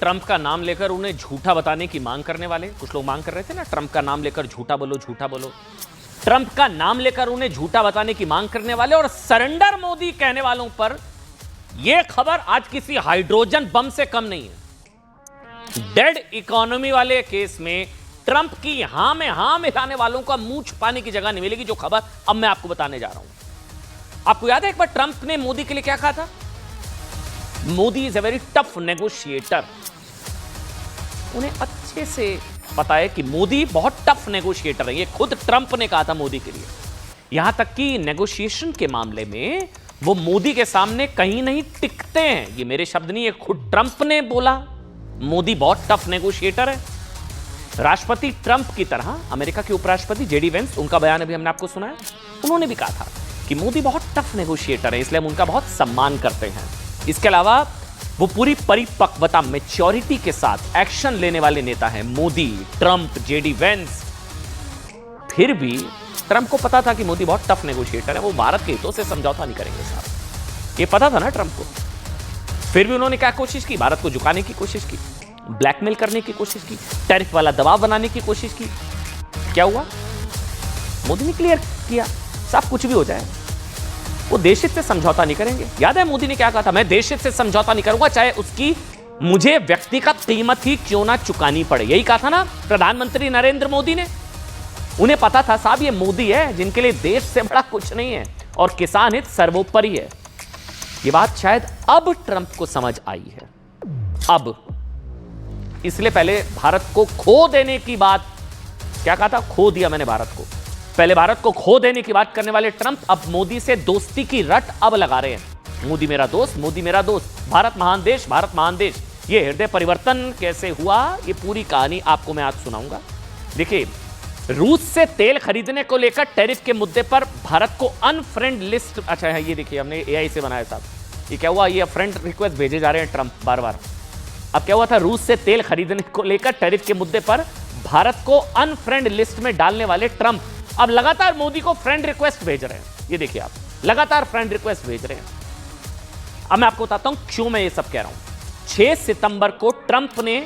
Trump का नाम लेकर उन्हें झूठा बताने की मांग करने वाले, कुछ लोग मांग कर रहे थे ना, ट्रंप का नाम लेकर झूठा बोलो, झूठा बोलो। ट्रंप का नाम लेकर उन्हें झूठा बताने की मांग करने वाले और सरेंडर मोदी कहने वालों पर यह खबर आज किसी हाइड्रोजन बम से कम नहीं है। डेड इकोनॉमी वाले केस में ट्रंप की हां में हां मिलाने वालों का मुंह छुपाने की जगह नहीं मिलेगी, जो खबर अब मैं आपको बताने जा रहा हूं। आपको याद है एक बार ट्रंप ने मोदी के लिए क्या कहा था? Modi is a very tough negotiator. उन्हें अच्छे से पता है कि मोदी बहुत टफ नेगोशिएटर है, ये खुद ट्रंप ने कहा था मोदी के लिए। यहां तक कि नेगोशिएशन के मामले में वो मोदी के सामने कहीं नहीं टिकते हैं। ये मेरे शब्द नहीं, ये खुद ट्रंप ने बोला मोदी बहुत टफ नेगोशिएटर है। राष्ट्रपति ट्रंप की तरह अमेरिका के उपराष्ट्रपति जेडी वेंस, उनका बयान अभी हमने आपको सुनाया, उन्होंने भी कहा था कि मोदी बहुत टफ नेगोशिएटर है, इसलिए हम उनका बहुत सम्मान करते हैं। इसके अलावा वो पूरी परिपक्वता, मैच्योरिटी के साथ एक्शन लेने वाले नेता हैं मोदी, ट्रंप, जेडी वेंस। फिर भी ट्रंप को पता था कि मोदी बहुत टफ नेगोशिएटर है, वो भारत के हितों से समझौता नहीं करेंगे साहब, ये पता था ना ट्रंप को। फिर भी उन्होंने क्या कोशिश की? भारत को झुकाने की कोशिश की, ब्लैकमेल करने की कोशिश की, टैरिफ वाला दबाव बनाने की कोशिश की। क्या हुआ? मोदी ने क्लियर किया, साहब कुछ भी हो जाए वो देश हित से समझौता नहीं करेंगे। याद है मोदी ने क्या कहा था? मैं देश हित से समझौता नहीं करूंगा, चाहे उसकी मुझे व्यक्तिगत कीमत ही क्यों ना चुकानी पड़े। यही कहा था ना प्रधानमंत्री नरेंद्र मोदी ने। उन्हें पता था साहब ये मोदी है जिनके लिए देश से बड़ा कुछ नहीं है और किसान हित सर्वोपरि है। ये बात शायद अब ट्रंप को समझ आई है। अब इसलिए पहले भारत को खो देने की बात, क्या कहा था? खो दिया मैंने भारत को। पहले भारत को खो देने की बात करने वाले ट्रंप अब मोदी से दोस्ती की रट अब लगा रहे हैं। मोदी मेरा दोस्त, मोदी मेरा दोस्त, भारत महान देश, भारत महान देश। ये हृदय परिवर्तन कैसे हुआ, ये पूरी कहानी आपको मैं आज सुनाऊंगा। देखिए, रूस से तेल खरीदने को लेकर टैरिफ के मुद्दे पर भारत को अनफ्रेंड लिस्ट, अच्छा है ये देखिए हमने एआई से बनाया साहब। ये क्या हुआ? ये फ्रेंड रिक्वेस्ट भेजे जा रहे हैं ट्रंप बार बार। अब क्या हुआ था? रूस से तेल खरीदने को लेकर टैरिफ के मुद्दे पर भारत को अनफ्रेंड लिस्ट में डालने वाले ट्रंप अब लगातार मोदी को फ्रेंड रिक्वेस्ट भेज रहे हैं। ये देखिए आप, लगातार फ्रेंड रिक्वेस्ट भेज रहे हैं। अब मैं आपको बताता हूं क्यों मैं ये सब कह रहा हूं। 6 सितंबर को ट्रंप ने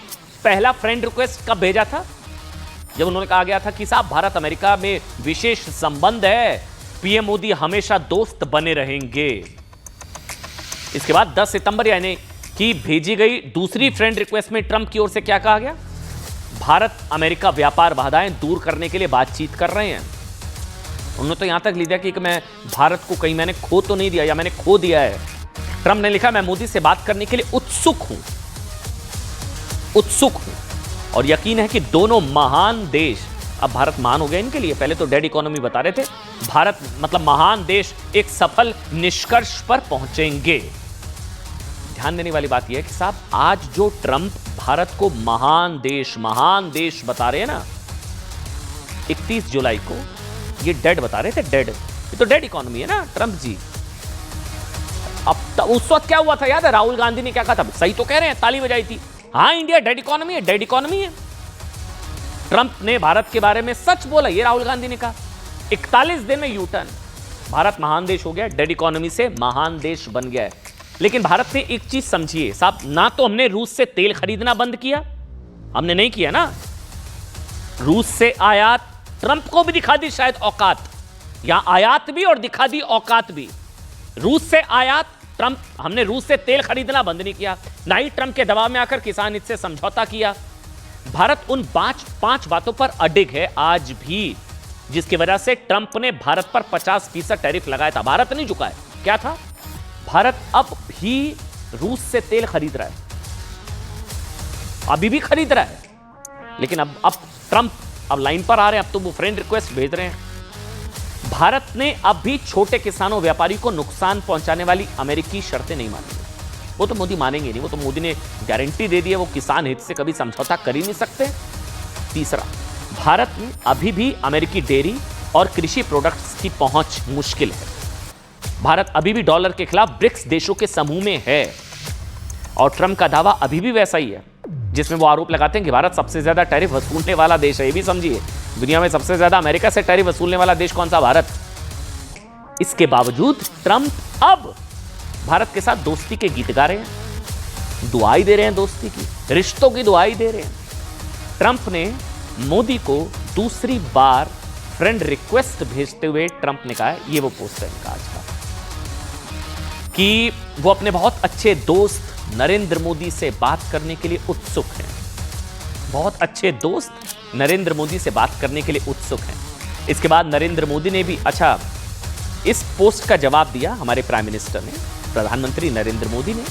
पहला फ्रेंड रिक्वेस्ट कब भेजा था? जब उन्होंने कहा गया था कि साहब भारत अमेरिका में विशेष संबंध है, पीएम मोदी हमेशा दोस्त बने रहेंगे। इसके बाद 10 सितंबर यानी कि भेजी गई दूसरी फ्रेंड रिक्वेस्ट में ट्रंप की ओर से क्या कहा गया? भारत अमेरिका व्यापार बाधाएं दूर करने के लिए बातचीत कर रहे हैं। उन्होंने तो यहां तक लिख दिया कि मैं भारत को कहीं मैंने खो तो नहीं दिया या मैंने खो दिया है। ट्रंप ने लिखा मैं मोदी से बात करने के लिए उत्सुक हूं और यकीन है कि दोनों महान देश, अब भारत महान हो गया इनके लिए, पहले तो डेड इकोनॉमी बता रहे थे, भारत मतलब महान देश एक सफल निष्कर्ष पर पहुंचेंगे। ध्यान देने वाली बात यह है कि साहब आज जो ट्रंप भारत को महान देश बता रहे हैं ना, 31 जुलाई को ये डेड बता रहे थे, डेड। ये तो डेड इकोनॉमी है ना ट्रंप जी। अब उस वक्त क्या हुआ था याद है? राहुल गांधी ने क्या कहा था? सही तो कह रहे हैं, ताली बजाई थी। हाँ इंडिया डेड इकोनॉमी है, डेड इकोनॉमी है। ट्रंप ने भारत के बारे में सच बोला, ये राहुल गांधी ने कहा। 41 दिन में यूटर्न, भारत महान देश हो गया, डेड इकोनॉमी से महान देश बन गया है। लेकिन भारत ने एक चीज समझिए साहब, ना तो हमने रूस से तेल खरीदना बंद किया, हमने नहीं किया ना। रूस से आयात, ट्रंप को भी दिखा दी शायद औकात, यहां आयात भी और दिखा दी औकात भी। रूस से आयात, ट्रंप, हमने रूस से तेल खरीदना बंद नहीं किया, ना ही ट्रंप के दबाव में आकर किसान हित से समझौता किया। भारत उन पांच बातों पर अडिग है आज भी, जिसकी वजह से ट्रंप ने भारत पर 50% टैरिफ लगाया था। भारत नहीं झुका है। क्या था? भारत अब भी रूस से तेल खरीद रहा है, अभी भी खरीद रहा है। लेकिन अब ट्रंप अब लाइन पर आ रहे हैं, अब तो वो फ्रेंड रिक्वेस्ट भेज रहे हैं। भारत ने अब भी छोटे किसानों, व्यापारी को नुकसान पहुंचाने वाली अमेरिकी शर्तें नहीं मानी। वो तो मोदी मानेंगे नहीं, वो तो मोदी ने गारंटी दे दी है, वो किसान हित से कभी समझौता कर ही नहीं सकते। तीसरा, भारत में अभी भी अमेरिकी डेयरी और कृषि प्रोडक्ट्स की पहुंच मुश्किल है। भारत अभी भी डॉलर के खिलाफ ब्रिक्स देशों के समूह में है और ट्रंप का दावा अभी भी वैसा ही है, जिसमें वो आरोप लगाते हैं कि भारत सबसे ज्यादा टैरिफ वसूलने वाला देश है। ये भी समझिए, दुनिया में सबसे ज्यादा अमेरिका से टैरिफ वसूलने वाला देश कौन सा? भारत। इसके बावजूद ट्रंप अब भारत के साथ दोस्ती के गीत गा रहे हैं। दुआई दे रहे हैं दोस्ती की, रिश्तों की दुआई दे रहे हैं। ट्रंप ने मोदी को दूसरी बार फ्रेंड रिक्वेस्ट भेजते हुए ट्रंप ने कहा, ये वो पोस्ट है इनका आज का, कि वो अपने बहुत अच्छे दोस्त नरेंद्र मोदी से बात करने के लिए उत्सुक हैं। बहुत अच्छे दोस्त नरेंद्र मोदी से बात करने के लिए उत्सुक हैं। इसके बाद नरेंद्र मोदी ने भी इस पोस्ट का जवाब दिया। हमारे प्राइम मिनिस्टर ने, प्रधानमंत्री नरेंद्र मोदी ने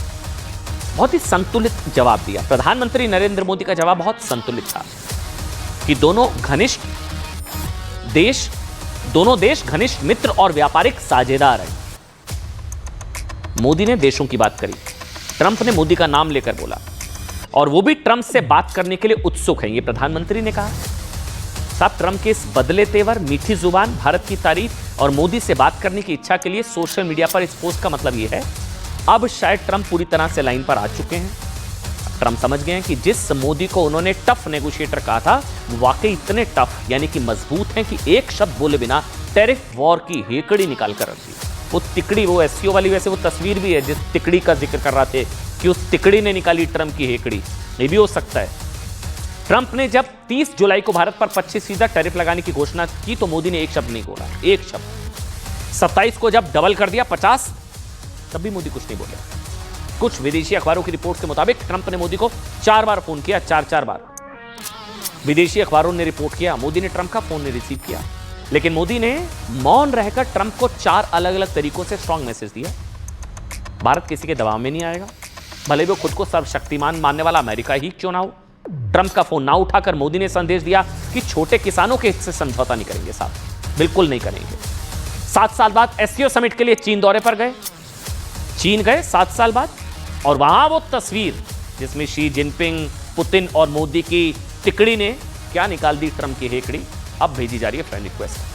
बहुत ही संतुलित जवाब दिया। प्रधानमंत्री नरेंद्र मोदी का जवाब बहुत संतुलित था कि दोनों देश घनिष्ठ मित्र और व्यापारिक साझेदार हैं। मोदी ने देशों की बात करी, ट्रंप ने मोदी का नाम लेकर बोला, और वो भी ट्रंप से बात करने के लिए उत्सुक हैं, ये प्रधानमंत्री ने कहा। साहब, ट्रंप के इस बदले तेवर, मीठी जुबान, भारत की तारीफ और मोदी से बात करने की इच्छा के लिए सोशल मीडिया पर इस पोस्ट का मतलब ये है, अब शायद ट्रंप पूरी तरह से लाइन पर आ चुके हैं। ट्रंप समझ गए हैं कि जिस मोदी को उन्होंने टफ नेगोशिएटर कहा था, वो वाकई इतने टफ यानी कि मजबूत हैं कि एक शब्द बोले बिना टैरिफ वॉर की हेकड़ी निकाल कर रख दी। वो तिकड़ी, वो एससीओ वाली वैसे वो तस्वीर भी है जिस तिकड़ी का जिक्र कर रहे थे कि उस तिकड़ी ने निकाली ट्रंप की हेकड़ी, ये भी हो सकता है। ट्रंप ने जब 30 जुलाई को भारत पर 25% टैरिफ लगाने की घोषणा की तो मोदी ने एक शब्द नहीं बोला, एक शब्द। 27 को जब डबल कर दिया 50, तब भी मोदी कुछ नहीं बोले। कुछ विदेशी अखबारों की रिपोर्ट के मुताबिक ट्रंप ने मोदी को 4 बार फोन किया, 4 बार। विदेशी अखबारों ने रिपोर्ट किया, मोदी ने ट्रंप का फोन नहीं रिसीव किया। लेकिन मोदी ने मौन रहकर ट्रंप को 4 अलग अलग तरीकों से स्ट्रांग मैसेज दिया। भारत किसी के दबाव में नहीं आएगा, भले वो खुद को सर्वशक्तिमान मानने वाला अमेरिका ही क्यों ना हो। ट्रंप का फोन ना उठाकर मोदी ने संदेश दिया कि छोटे किसानों के हित से समझौता नहीं करेंगे साहब, बिल्कुल नहीं करेंगे। 7 साल बाद एससीओ समिट के लिए चीन दौरे पर गए, चीन गए 7 साल बाद, और वहां वो तस्वीर जिसमें शी जिनपिंग, पुतिन और मोदी की तिकड़ी ने क्या निकाल दी ट्रंप की हेकड़ी, अब भेजी जा रही है फ्रेंड रिक्वेस्ट।